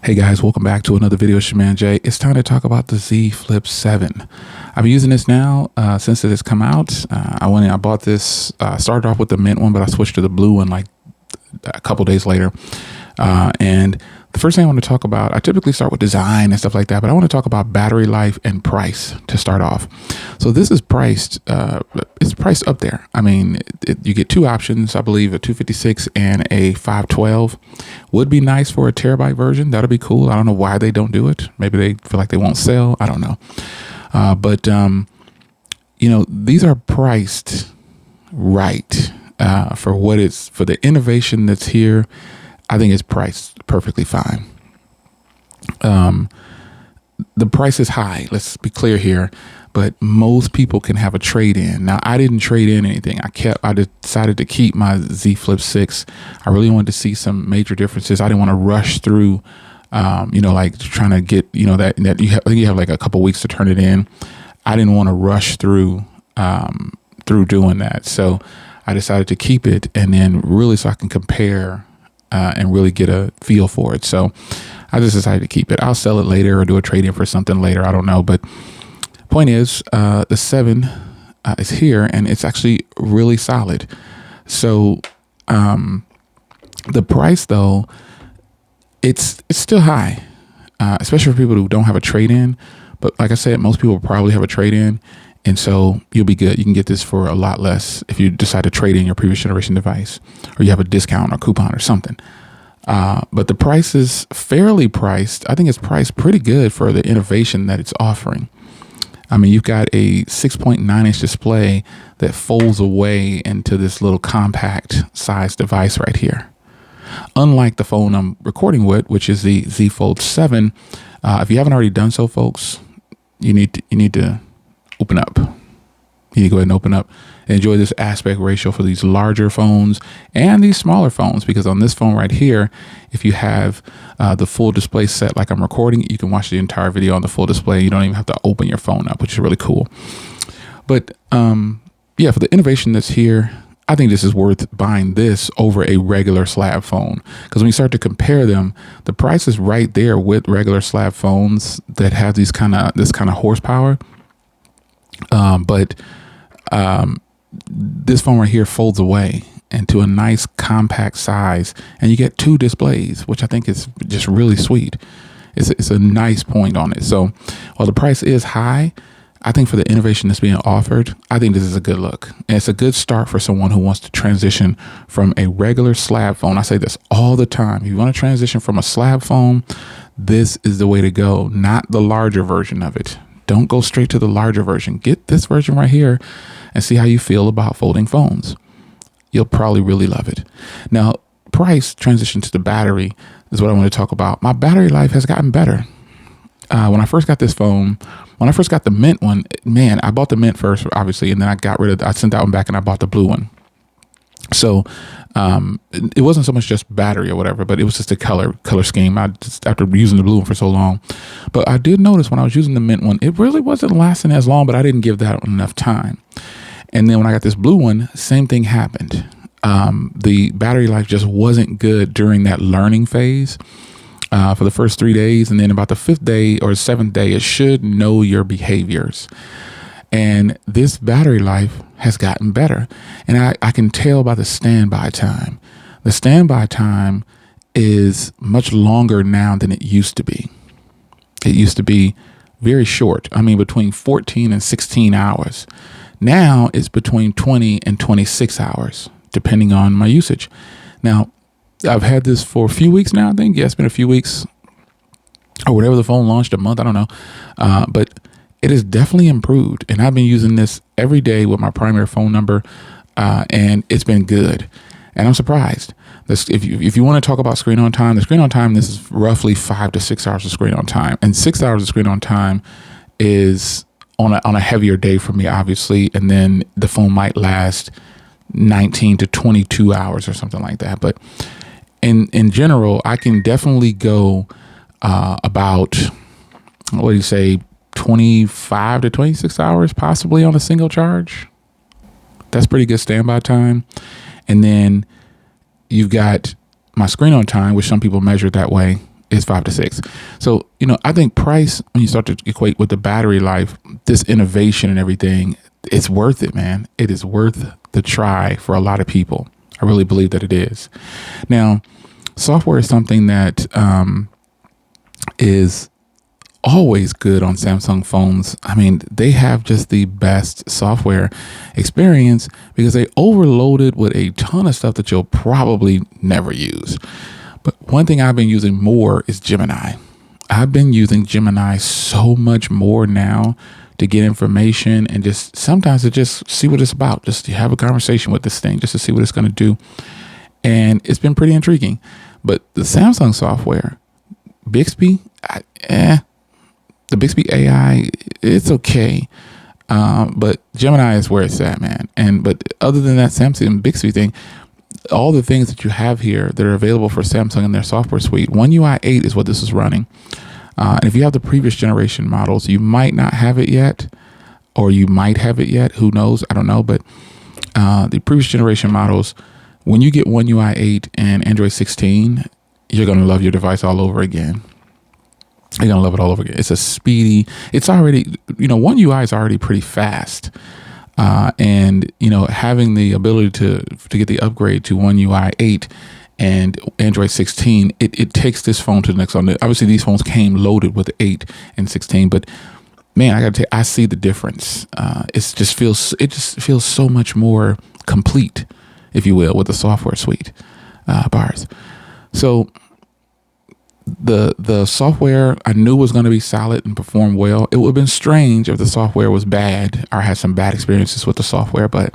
Hey guys, welcome back to another video. It's your man Jay. It's time to talk about the Z Flip 7. I've been using this now since it has come out. I bought this, started off with the mint one, but I switched to the blue one like a couple days later. And the first thing I want to talk about, I typically start with design and stuff like that, but I want to talk about battery life and price to start off. So this is priced, it's priced up there. I mean, you get two options, I believe, a 256 and a 512. Would be nice for a terabyte version. That'll be cool. I don't know why they don't do it. Maybe they feel like they won't sell. I don't know. But you know, these are priced right for what it's, for the innovation that's here. I think it's priced perfectly fine. The price is high. Let's be clear here, but most people can have a trade-in. Now, I didn't trade in anything. I decided to keep my Z Flip 6. I really wanted to see some major differences. I didn't want to rush through, you know, like trying to get, you know, that you have like a couple weeks to turn it in. I didn't want to rush through doing that. So I decided to keep it, and then really so I can compare and really get a feel for it. So I just decided to keep it. I'll sell it later or do a trade in for something later. I don't know. But point is, the 7 is here, and it's actually really solid. So the price, though, it's still high, especially for people who don't have a trade in. But like I said, most people probably have a trade in. And so you'll be good. You can get this for a lot less if you decide to trade in your previous generation device, or you have a discount or coupon or something. But the price is fairly priced. I think it's priced pretty good for the innovation that it's offering. I mean, you've got a 6.9-inch display that folds away into this little compact size device right here. Unlike the phone I'm recording with, which is the Z Fold 7. If you haven't already done so, folks, you need to open up. You need to go ahead and open up and enjoy this aspect ratio for these larger phones and these smaller phones, because on this phone right here, if you have the full display set like I'm recording, you can watch the entire video on the full display. You don't even have to open your phone up, which is really cool. But yeah, for the innovation that's here, I think this is worth buying this over a regular slab phone, because when you start to compare them, the price is right there with regular slab phones that have this kind of horsepower. But this phone right here folds away into a nice compact size, and you get two displays, which I think is just really sweet. It's a nice point on it. So while the price is high, I think for the innovation that's being offered, I think this is a good look. And it's a good start for someone who wants to transition from a regular slab phone. I say this all the time. If you want to transition from a slab phone, this is the way to go, not the larger version of it. Don't go straight to the larger version. Get this version right here and see how you feel about folding phones. You'll probably really love it. Now, price transition to the battery is what I want to talk about. My battery life has gotten better. When I first got this phone, when I first got the mint one, man, I bought the mint first, obviously, and then I sent that one back and I bought the blue one. So it wasn't so much just battery or whatever, but it was just a color scheme. After using the blue one for so long, but I did notice when I was using the mint one, it really wasn't lasting as long, but I didn't give that enough time. And then when I got this blue one, same thing happened. The battery life just wasn't good during that learning phase for the first 3 days. And then about the 5th day or 7th day, it should know your behaviors. And this battery life has gotten better. And I can tell by the standby time. The standby time is much longer now than it used to be. It used to be very short. I mean, between 14 and 16 hours. Now it's between 20 and 26 hours, depending on my usage. Now, I've had this for a few weeks now, I think. Yeah, it's been a few weeks or whatever. The phone launched, a month, I don't know. But it has definitely improved, and I've been using this every day with my primary phone number, and it's been good. And I'm surprised. If you want to talk about screen on time, the screen on time, this is roughly 5 to 6 hours of screen on time, and 6 hours of screen on time is on a heavier day for me, obviously. And then the phone might last 19 to 22 hours or something like that. But in general, I can definitely go about, what do you say, 25 to 26 hours possibly on a single charge. That's pretty good standby time. And then you've got my screen on time, which some people measure that way. It's 5 to 6. So, I think price, when you start to equate with the battery life, this innovation and everything, it's worth it, man. It is worth the try for a lot of people. I really believe that it is. Now, software is something that is always good on Samsung phones. I mean, they have just the best software experience because they overloaded with a ton of stuff that you'll probably never use. But one thing I've been using more is Gemini. I've been using Gemini so much more now to get information and just sometimes to just see what it's about, just to have a conversation with this thing, just to see what it's going to do. And it's been pretty intriguing. But the Samsung software, Bixby, the Bixby AI, it's okay. But Gemini is where it's at, man. But other than that Samsung Bixby thing, all the things that you have here that are available for Samsung in their software suite, One UI 8 is what this is running. And if you have the previous generation models, you might not have it yet, or you might have it yet. Who knows? I don't know. But the previous generation models, when you get One UI 8 and Android 16, you're going to love your device all over again. You're going to love it all over again. It's a speedy, it's already, One UI is already pretty fast. And having the ability to get the upgrade to One UI 8 and Android 16, it takes this phone to the next level. Obviously, these phones came loaded with 8 and 16, but man, I got to tell you, I see the difference. It just feels so much more complete, if you will, with the software suite bars. So the software I knew was going to be solid and perform well. It would have been strange if the software was bad or had some bad experiences with the software, but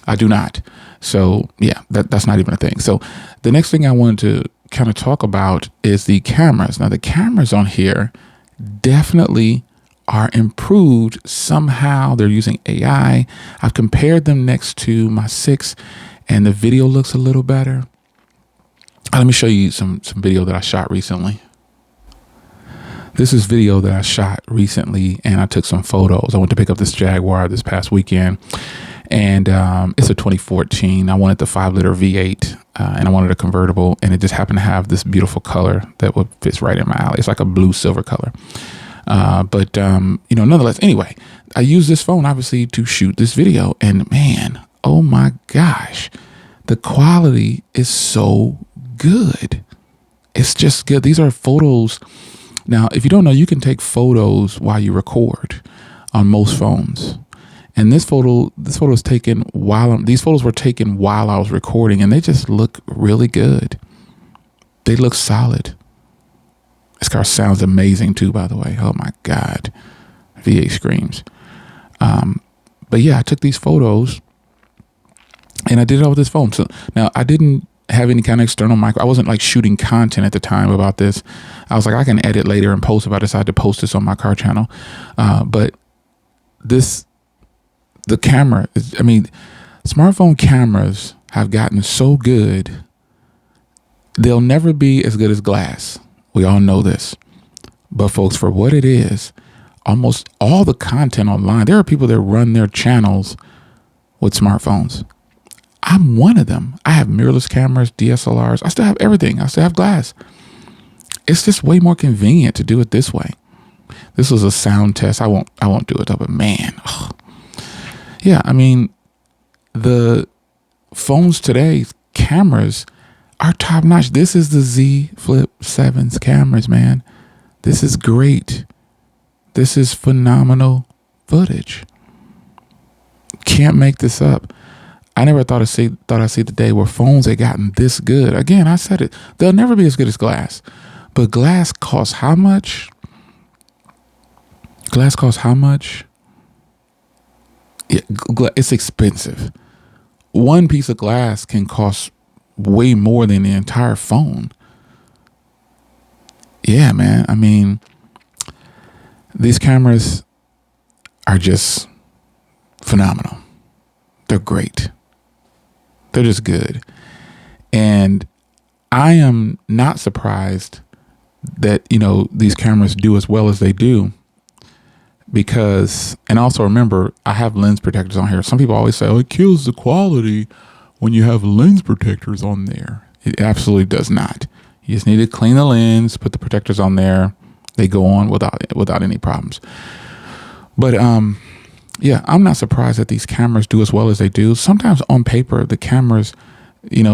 I do not. So yeah, that's not even a thing. So the next thing I wanted to kind of talk about is the cameras. Now the cameras on here definitely are improved somehow. They're using AI. I've compared them next to my 6 and the video looks a little better. Let me show you some video that I shot recently. This is video that I shot recently and I took some photos. I went to pick up this Jaguar this past weekend and it's a 2014. I wanted the 5-liter V8 and I wanted a convertible, and it just happened to have this beautiful color that fits right in my alley. It's like a blue silver color. But nonetheless, anyway, I used this phone obviously to shoot this video, and man, oh my gosh, the quality is so good. It's just good. These are photos. Now, if you don't know, you can take photos while you record on most phones. And this photo is taken these photos were taken while I was recording, and they just look really good. They look solid. This car sounds amazing too, by the way. Oh my God. V8 screams. But yeah, I took these photos and I did it all with this phone. So now I didn't have any kind of external micro. I wasn't like shooting content at the time about this. I was like, I can edit later and post if I decide to post this on my car channel. But the camera, smartphone cameras have gotten so good. They'll never be as good as glass. We all know this. But folks, for what it is, almost all the content online, there are people that run their channels with smartphones. I'm one of them. I have mirrorless cameras, DSLRs. I still have everything. I still have glass. It's just way more convenient to do it this way. This was a sound test. I won't do it though, but man. Ugh. Yeah, the phones today, cameras are top notch. This is the Z Flip 7's cameras, man. This is great. This is phenomenal footage. Can't make this up. I never thought I'd see the day where phones had gotten this good. Again, I said it. They'll never be as good as glass. But glass costs how much? Glass costs how much? Yeah, it's expensive. One piece of glass can cost way more than the entire phone. Yeah, man. These cameras are just phenomenal. They're great. They're just good. And I am not surprised that, these cameras do as well as they do, because, and also remember, I have lens protectors on here. Some people always say, oh, it kills the quality when you have lens protectors on there. It absolutely does not. You just need to clean the lens, put the protectors on there. They go on without any problems. But yeah, I'm not surprised that these cameras do as well as they do. Sometimes on paper, the cameras,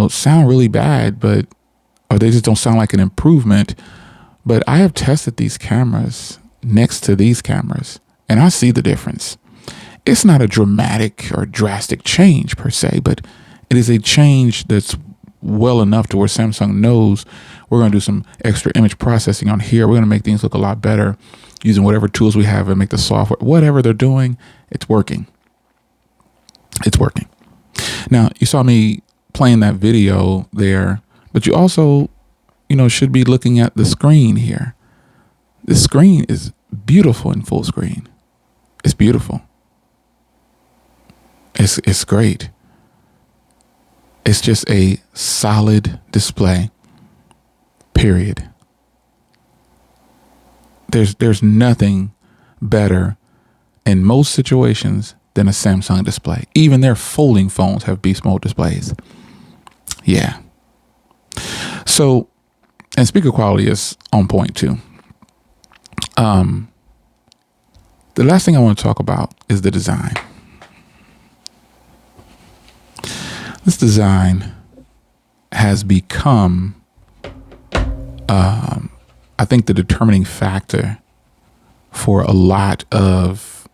sound really bad, or they just don't sound like an improvement. But I have tested these cameras next to these cameras, and I see the difference. It's not a dramatic or drastic change per se, but it is a change that's well enough to where Samsung knows we're going to do some extra image processing on here. We're going to make things look a lot better using whatever tools we have and make the software, whatever they're doing, it's working. It's working. Now, you saw me playing that video there, but you also, should be looking at the screen here. The screen is beautiful in full screen. It's beautiful. It's great. It's just a solid display, period. There's nothing better in most situations than a Samsung display. Even their folding phones have beast mode displays. Yeah. So, and speaker quality is on point too. The last thing I want to talk about is the design. This design has become, I think, the determining factor for a lot of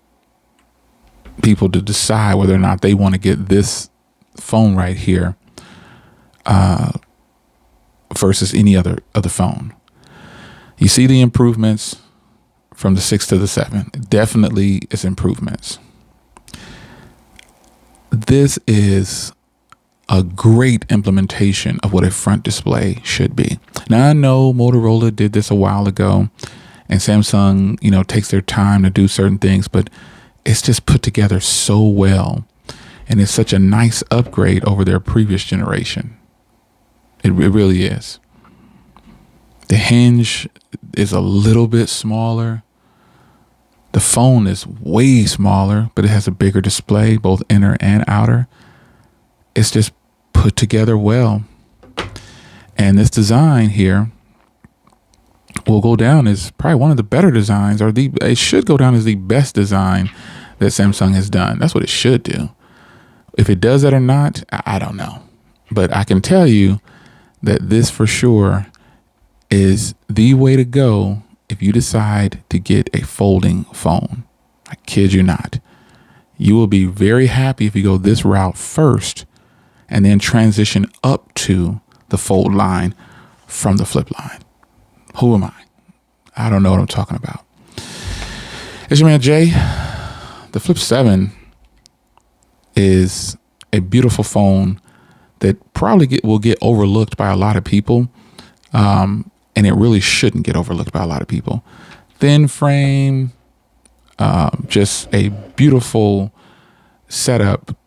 people to decide whether or not they want to get this phone right here versus any other phone. You see the improvements from the 6 to the 7. Definitely it's improvements. This is a great implementation of what a front display should be. Now, I know Motorola did this a while ago, and Samsung, takes their time to do certain things, but it's just put together so well, and it's such a nice upgrade over their previous generation. It really is. The hinge is a little bit smaller. The phone is way smaller, but it has a bigger display, both inner and outer. It's just put together well. And this design here will go down as probably one of the better designs, or it should go down as the best design that Samsung has done. That's what it should do. If it does that or not, I don't know. But I can tell you that this for sure is the way to go if you decide to get a folding phone. I kid you not. You will be very happy if you go this route first and then transition up to the fold line from the flip line. Who am I? I don't know what I'm talking about. It's your man Jay. The Flip 7 is a beautiful phone that probably will get overlooked by a lot of people. And it really shouldn't get overlooked by a lot of people. Thin frame, just a beautiful setup.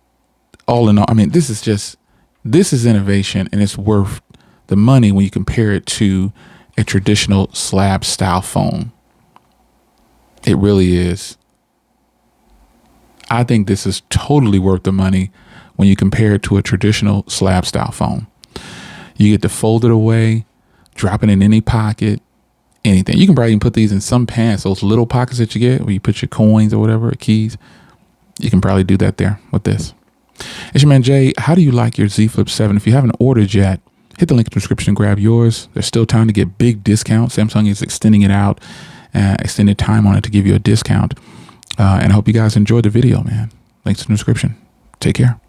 All in all, I mean, this is innovation, and it's worth the money when you compare it to a traditional slab style phone. It really is. I think this is totally worth the money when you compare it to a traditional slab style phone. You get to fold it away, drop it in any pocket, anything. You can probably even put these in some pants, those little pockets that you get where you put your coins or whatever, keys. You can probably do that there with this. It's your man Jay. How do you like your Z Flip 7? If you haven't ordered yet, hit the link in the description and grab yours. There's still time to get big discounts. Samsung is extending it out, extended time on it to give you a discount. And I hope you guys enjoyed the video, man. Links in the description. Take care.